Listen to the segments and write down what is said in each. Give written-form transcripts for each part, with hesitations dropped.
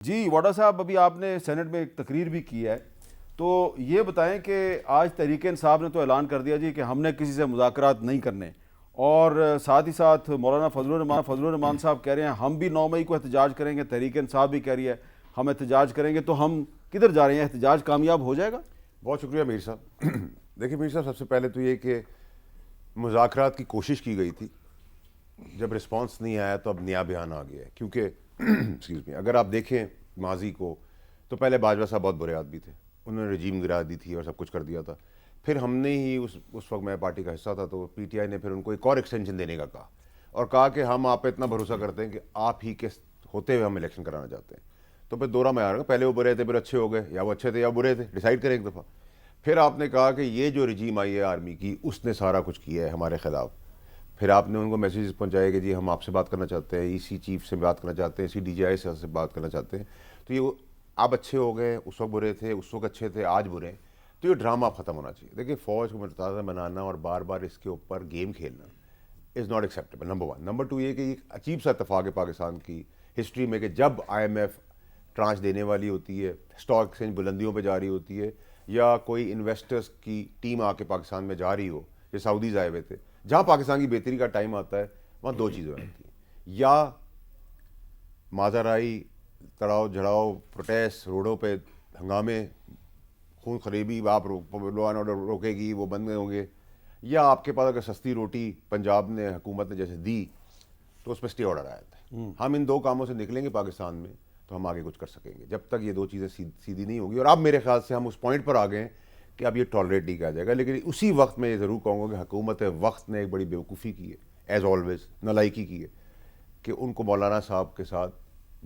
جی واڈا صاحب، ابھی آپ نے سینٹ میں ایک تقریر بھی کی ہے، تو یہ بتائیں کہ آج تحریک انصاف نے تو اعلان کر دیا جی کہ ہم نے کسی سے مذاکرات نہیں کرنے، اور ساتھ ہی ساتھ مولانا فضل الرحمان صاحب کہہ رہے ہیں ہم بھی 9 مئی کو احتجاج کریں گے، تحریک انصاف بھی کہہ رہی ہے ہم احتجاج کریں گے، تو ہم کدھر جا رہے ہیں؟ احتجاج کامیاب ہو جائے گا؟ بہت شکریہ میر صاحب. دیکھیں میر صاحب، سب سے پہلے تو یہ کہ مذاکرات کی کوشش کی گئی تھی، جب رسپانس نہیں آیا تو اب نیا بیان آ گیا ہے. کیونکہ ایکسکیوز می، اگر آپ دیکھیں ماضی کو تو پہلے باجوہ صاحب بہت برے آدمی تھے، انہوں نے رجیم گرا دی تھی اور سب کچھ کر دیا تھا. پھر ہم نے ہی اس وقت میں پارٹی کا حصہ تھا، تو پی ٹی آئی نے پھر ان کو ایک اور ایکسٹینشن دینے کا کہا، اور کہا کہ ہم آپ پہ اتنا بھروسہ کرتے ہیں کہ آپ ہی کے ہوتے ہوئے ہم الیکشن کرانا چاہتے ہیں. تو پھر دورہ میں آ رہا ہے، پہلے وہ برے تھے پھر اچھے ہو گئے، یا وہ اچھے تھے یا برے تھے، ڈیسائیڈ کریں ایک دفعہ. پھر آپ نے کہا کہ یہ جو رجیم آئی ہے آرمی کی، اس نے سارا کچھ کیا ہے ہمارے خلاف. پھر آپ نے ان کو میسیج پہنچائے کہ جی ہم آپ سے بات کرنا چاہتے ہیں، ای سی چیف سے بات کرنا چاہتے ہیں، سی ڈی جی آئی سے بات کرنا چاہتے ہیں. تو یہ آپ اچھے ہو گئے، اس وقت برے تھے، اس وقت اچھے تھے، آج برے ہیں. تو یہ ڈرامہ ختم ہونا چاہیے. دیکھیں، فوج کو متنازع بنانا اور بار بار اس کے اوپر گیم کھیلنا is not acceptable, number 1. Number 2 یہ کہ ایک عجیب سا اتفاق ہے پاکستان کی ہسٹری میں کہ جب آئی ایم ایف ٹرانچ دینے والی ہوتی ہے، اسٹاک ایکسچینج بلندیوں پہ جاری ہوتی ہے، یا کوئی انویسٹرز کی ٹیم آ کے پاکستان میں جا رہی ہو، یہ سعودیز آئے ہوئے تھے، جہاں پاکستان کی بہتری کا ٹائم آتا ہے وہاں 2 چیزیں ہوتی ہیں: یا ماجرائی، تڑاؤ جھڑاؤ، پروٹیسٹ، روڈوں پہ ہنگامے، خون خریبی، آپ لا اینڈ آرڈر روکے گی، وہ بند ہوں گے. یا آپ کے پاس اگر سستی روٹی پنجاب نے حکومت نے جیسے دی تو اس پہ اسٹے آرڈر آیا ہے. ہم ان 2 کاموں سے نکلیں گے پاکستان میں تو ہم آگے کچھ کر سکیں گے. جب تک یہ 2 چیزیں سیدھی نہیں ہوگی، اور اب میرے خیال سے ہم اس پوائنٹ پر آ گئے ہیں کہ اب یہ ٹالریٹ نہیں کیا جائے گا. لیکن اسی وقت میں یہ ضرور کہوں گا کہ حکومت وقت نے ایک بڑی بیوقوفی کی ہے، ایز آلویز نالائکی کی ہے، کہ ان کو مولانا صاحب کے ساتھ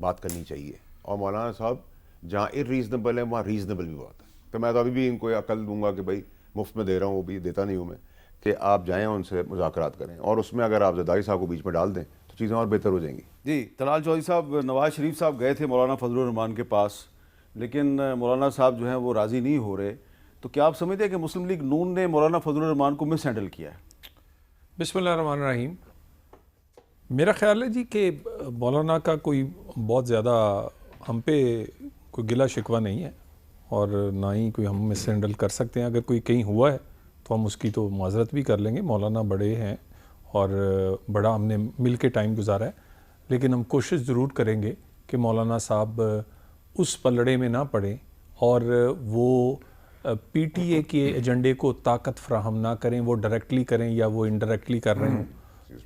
بات کرنی چاہیے. اور مولانا صاحب جہاں ارریزنیبل ہے وہاں ریزنیبل بھی بات ہے. تو میں تو ابھی بھی ان کو عقل دوں گا کہ بھائی مفت میں دے رہا ہوں، وہ بھی دیتا نہیں ہوں میں، کہ آپ جائیں ان سے مذاکرات کریں، اور اس میں اگر آپ زرداری صاحب کو بیچ میں ڈال دیں تو چیزیں اور بہتر ہو جائیں گی. جی طلال چودھری صاحب، نواز شریف صاحب گئے تھے مولانا فضل الرحمان کے پاس، لیکن مولانا صاحب جو ہیں وہ راضی نہیں ہو رہے. تو کیا آپ سمجھتے ہیں کہ مسلم لیگ نون نے مولانا فضل الرحمان کو مس ہینڈل کیا ہے؟ بسم اللہ الرحمن الرحیم. میرا خیال ہے جی کہ مولانا کا کوئی بہت زیادہ ہم پہ کوئی گلہ شکوہ نہیں ہے، اور نہ ہی کوئی ہم مس ہینڈل کر سکتے ہیں. اگر کوئی کہیں ہوا ہے تو ہم اس کی تو معذرت بھی کر لیں گے. مولانا بڑے ہیں اور بڑا ہم نے مل کے ٹائم گزارا ہے، لیکن ہم کوشش ضرور کریں گے کہ مولانا صاحب اس پلڑے میں نہ پڑیں اور وہ پی ٹی اے کے ایجنڈے کو طاقت فراہم نہ کریں. وہ ڈائریکٹلی کریں یا وہ انڈائریکٹلی کر رہے ہوں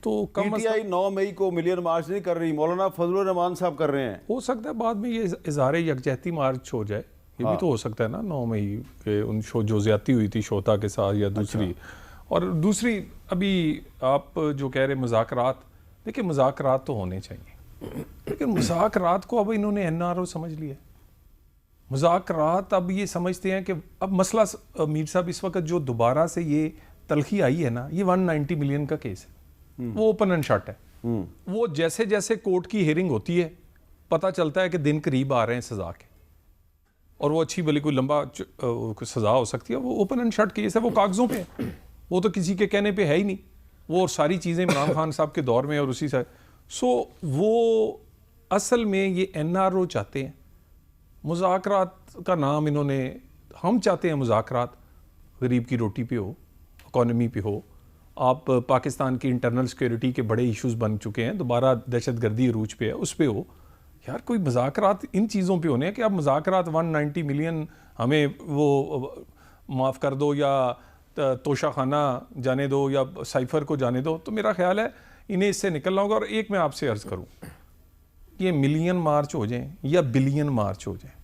تو پی ٹی آئی 9 مئی کو ملین مارچ نہیں کر رہی، مولانا فضل الرحمان صاحب کر رہے ہیں. ہو سکتا ہے بعد میں یہ اظہار یکجہتی مارچ ہو جائے، یہ بھی تو ہو سکتا ہے نا 9 مئی کے ان جو زیادتی ہوئی تھی شوتا کے ساتھ یا دوسری. اور دوسری ابھی آپ جو کہہ رہے مذاکرات، دیکھیں مذاکرات تو ہونے چاہیے، لیکن مذاکرات کو اب انہوں نے این آر او سمجھ لیا. مذاکرات اب یہ سمجھتے ہیں کہ اب مسئلہ میر صاحب اس وقت جو دوبارہ سے یہ تلخی آئی ہے نا، یہ 190 ملین کا کیس ہے، وہ اوپن اینڈ شٹ ہے. وہ جیسے جیسے کورٹ کی ہیئرنگ ہوتی ہے پتہ چلتا ہے کہ دن قریب آ رہے ہیں سزا کے، اور وہ اچھی بھلی کوئی لمبا سزا ہو سکتی ہے. وہ اوپن اینڈ شٹ کیس ہے، وہ کاغذوں پہ ہے، وہ تو کسی کے کہنے پہ ہے ہی نہیں. وہ ساری چیزیں عمران خان صاحب کے دور میں اور اسی سے وہ اصل میں یہ این آر او چاہتے ہیں. مذاکرات کا نام انہوں نے، ہم چاہتے ہیں مذاکرات غریب کی روٹی پہ ہو، اکانومی پہ ہو. آپ پاکستان کی انٹرنل سیکیورٹی کے بڑے ایشوز بن چکے ہیں، دوبارہ دہشت گردی عروج پہ ہے، اس پہ ہو. یار کوئی مذاکرات ان چیزوں پہ ہونے ہیں کہ اب مذاکرات 190 ملین ہمیں وہ معاف کر دو یا توشہ خانہ جانے دو یا سائفر کو جانے دو. تو میرا خیال ہے انہیں اس سے نکلنا ہوگا. اور ایک میں آپ سے عرض کروں، یہ ملین مارچ ہو جائیں یا بلین مارچ ہو جائیں،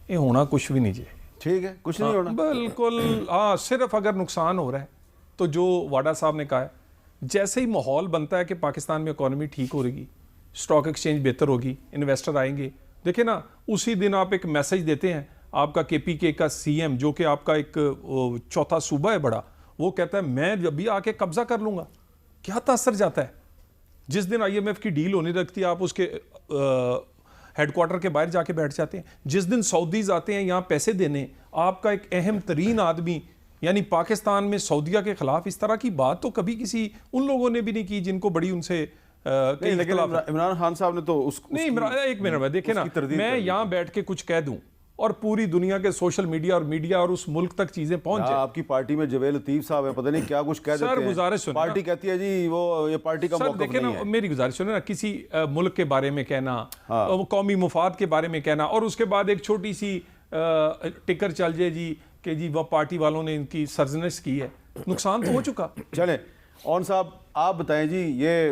یہ ہونا کچھ بھی نہیں چاہیے. ٹھیک ہے، کچھ نہیں ہونا بالکل. ہاں صرف اگر نقصان ہو رہا ہے تو جو واڈا صاحب نے کہا ہے، جیسے ہی ماحول بنتا ہے کہ پاکستان میں اکانومی ٹھیک ہو رہی، اسٹاک ایکسچینج بہتر ہوگی، انویسٹر آئیں گے. دیکھیں نا، اسی دن آپ ایک میسج دیتے ہیں، آپ کا کے پی کے کا سی ایم جو کہ آپ کا ایک چوتھا صوبہ ہے بڑا، وہ کہتا ہے میں جب بھی آ کے قبضہ کر لوں گا. کیا تاثر جاتا ہے؟ جس دن آئی ایم ایف کی ڈیل ہونی رکھتی ہے آپ اس کے ہیڈ کوارٹر کے باہر جا کے بیٹھ جاتے ہیں. جس دن سعودیز آتے ہیں یہاں پیسے دینے، آپ کا ایک اہم ترین آدمی یعنی پاکستان میں سعودیہ کے خلاف اس طرح کی بات تو کبھی کسی ان لوگوں نے بھی نہیں کی جن کو بڑی ان سے کئی لیکن اختلاف عمران خان صاحب نے تو اس نہیں ایک منٹ میں دیکھیں نا، میں یہاں بیٹھ کے کچھ کہہ دوں اور پوری دنیا کے سوشل میڈیا اور اس ملک تک چیزیں پہنچ جائیں. آپ کی پارٹی میں جویل لطیف صاحب ہے، پتہ نہیں کیا کچھ کہہ دیتے ہیں. سر گزارش سنیں، پارٹی کہتی ہے جی وہ یہ پارٹی کا موقف دیکھیں نا، نہیں ہے. میری گزارش سنیں نا، کسی ملک کے بارے میں کہنا، قومی مفاد کے بارے میں کہنا، اور اس کے بعد ایک چھوٹی سی ٹکر چل جائے جی کہ جی وہ پارٹی والوں نے ان کی سرزنش کی ہے، نقصان تو ہو چکا. چلیں اون صاحب آپ بتائیں جی، یہ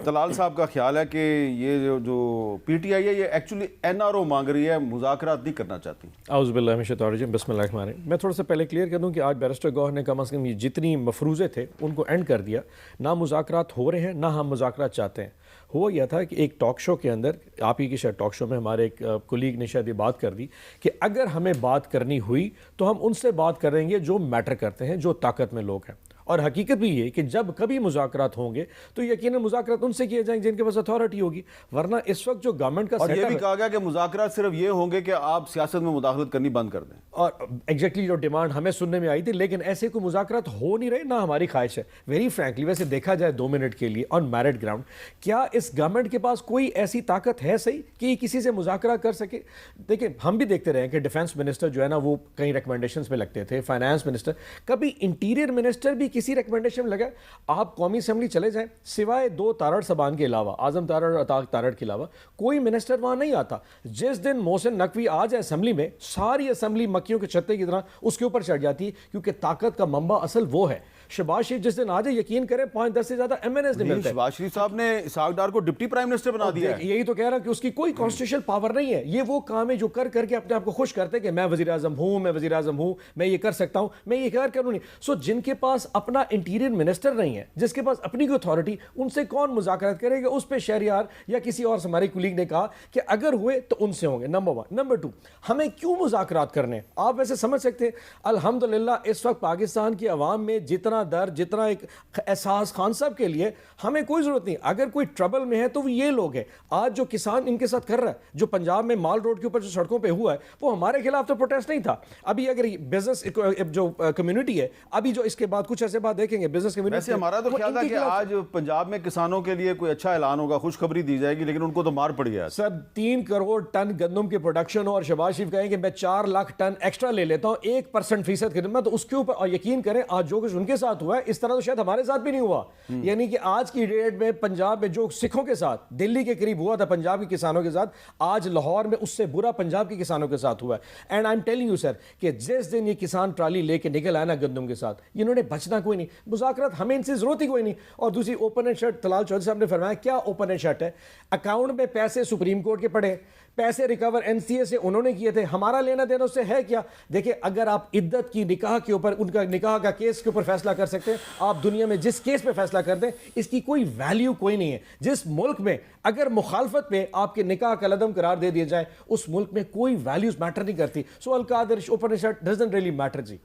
طلال صاحب کا خیال ہے کہ یہ جو پی ٹی آئی ہے یہ ایکچولی این آر او مانگ رہی ہے، مذاکرات نہیں کرنا چاہتی. اعوذ باللہ من الشیطان الرجیم، بسم اللہ الرحمن الرحیم. میں تھوڑا سا پہلے کلیئر کر دوں کہ آج بیرسٹر گوہر نے کم از کم یہ جتنی مفروضے تھے ان کو اینڈ کر دیا. نہ مذاکرات ہو رہے ہیں، نہ ہم مذاکرات چاہتے ہیں. ہوا یہ تھا کہ ایک ٹاک شو کے اندر، آپ ہی کی شاید ٹاک شو میں ہمارے ایک کولیگ نے شاید یہ بات کر دی کہ اگر ہمیں بات کرنی ہوئی تو ہم ان سے بات کریں گے جو میٹر کرتے ہیں، جو طاقت میں لوگ ہیں. اور حقیقت بھی یہ کہ جب کبھی مذاکرات ہوں گے تو یقیناً مذاکرات ان سے کیے جائیں گے جن کے پاس اتھارٹی ہوگی. ورنہ اس وقت جو گورنمنٹ کا اور یہ سیٹ بھی اپ، کہا گیا کہ مذاکرات صرف یہ ہوں گے کہ آپ سیاست میں مداخلت کرنی بند کر دیں. اور ایگزیکٹلی جو ڈیمانڈ ہمیں سننے میں آئی تھی، لیکن ایسے کوئی مذاکرات ہو نہیں رہے، نہ ہماری خواہش ہے. ویری فرینکلی ویسے دیکھا جائے 2 منٹ کے لیے آن میرٹ گراؤنڈ، کیا اس گورنمنٹ کے پاس کوئی ایسی طاقت ہے صحیح کہ یہ کسی سے مذاکرہ کر سکے؟ دیکھیں ہم بھی دیکھتے رہے کہ ڈیفنس منسٹر جو ہے نا وہ کئی ریکمنڈیشنز پہ لگتے تھے، فائنانس منسٹر، کبھی انٹیریئر منسٹر بھی کسی ریکمنڈیشن لگا. آپ قومی اسمبلی چلے جائیں، سوائے 2 تارڑ صاحبان کے علاوہ، اعظم تارڑ اور عطا تارڑ کے علاوہ کوئی منسٹر وہاں نہیں آتا. جس دن محسن نقوی آ جائے اسمبلی میں، ساری اسمبلی مکھیوں کے چھتے کی طرح اس کے اوپر چڑھ جاتی ہے، کیونکہ طاقت کا منبع اصل وہ ہے. شہباز شریف جس دن آ جائے، یقین کریں 5-10 سے زیادہ ایم این ایز نہیں ملتے. شہباز شریف صاحب نے اسحاق ڈار کو ڈپٹی پرائم منسٹر بنا دیا ہے. یہی تو کہہ رہا کہ اس کی کوئی کانسٹیٹیوشنل پاور نہیں ہے. یہ وہ کام ہے جو کر کے اپنے آپ کو خوش کرتے کہ میں وزیر اعظم ہوں، میں وزیر اعظم ہوں، میں یہ کر سکتا ہوں، میں یہ کروں نہیں. سو جن کے پاس اپنا انٹیریئر منسٹر نہیں ہے، جس کے پاس اپنی کوئی اتھارٹی، ان سے کون مذاکرات کرے گا؟ اس پہ شہریار یا کسی اور ہمارے کولیگ نے کہا کہ اگر ہوئے تو ان سے ہوں گے. نمبر 1. نمبر 2، ہمیں کیوں مذاکرات کرنے؟ آپ ویسے سمجھ سکتے ہیں الحمدللہ اس وقت پاکستان کی عوام میں جتنا درد، جتنا ایک احساس خان صاحب کے لیے، ہمیں کوئی ضرورت نہیں. اگر کوئی ٹربل میں ہے تو وہ یہ لوگ ہیں. آج جو کسان ان کے ساتھ کر رہا ہے، جو پنجاب میں مال روڈ کے اوپر جو سڑکوں پہ ہوا ہے، وہ ہمارے خلاف تو پروٹیسٹ نہیں تھا. ابھی اگر بزنس جو کمیونٹی ہے، ابھی جو اس کے بعد کچھ ایسے بعد دیکھیں گے بزنس کمیونٹی، ویسے ہمارا تو خیال تھا کہ آج پنجاب میں کسانوں کے لیے کوئی اچھا اعلان ہوگا، خوشخبری دی جائے گی، لیکن ان کو تو مار پڑی ہے. سر 3 کروڑ ٹن گندم کی پروڈکشن ہو اور شہباز شریف کہیں کہ میں 4 لاکھ ٹن ایکسٹرا لے لیتا ہوں 1% خدمت، تو اس کے اوپر، اور یقین کریں آج جو کچھ ان کے ساتھ ہوا ہے اس طرح تو شاید ہمارے ساتھ بھی نہیں ہوا. یعنی کہ آج کی ڈیٹ میں پنجاب میں جو سکھوں کے ساتھ دلی کے قریب ہوا تھا پنجاب کے کسانوں کے ساتھ، آج لاہور میں اس سے برا پنجاب کے کسانوں کے ساتھ ہوا ہے. And I am telling you sir کہ جس دن یہ کسان ٹرالی لے کے نکل آئے نا گندم کے ساتھ، انہوں نے بچنا کوئی نہیں. مذاکرات ہمیں ان سے ضرورت ہی کوئی نہیں. اور دوسری open and shut, Talal Chaudhry صاحب نے فرمایا کیا اوپن اینڈ شٹ ہے؟ اکاؤنٹ میں پیسے سپریم کورٹ کے پڑے، پیسے ریکور این سی اے سے انہوں نے کیے تھے، ہمارا لینا دینا اس سے ہے کیا؟ دیکھیں اگر آپ عدت کی نکاح کے اوپر، ان کا نکاح کا کیس کے اوپر فیصلہ کر سکتے ہیں، آپ دنیا میں جس کیس پہ فیصلہ کر دیں، اس کی کوئی ویلیو کوئی نہیں ہے. جس ملک میں اگر مخالفت پہ آپ کے نکاح کا لدم قرار دے دیا جائے، اس ملک میں کوئی ویلیوز میٹر نہیں کرتی. سو القادر open shut doesn't really matter. G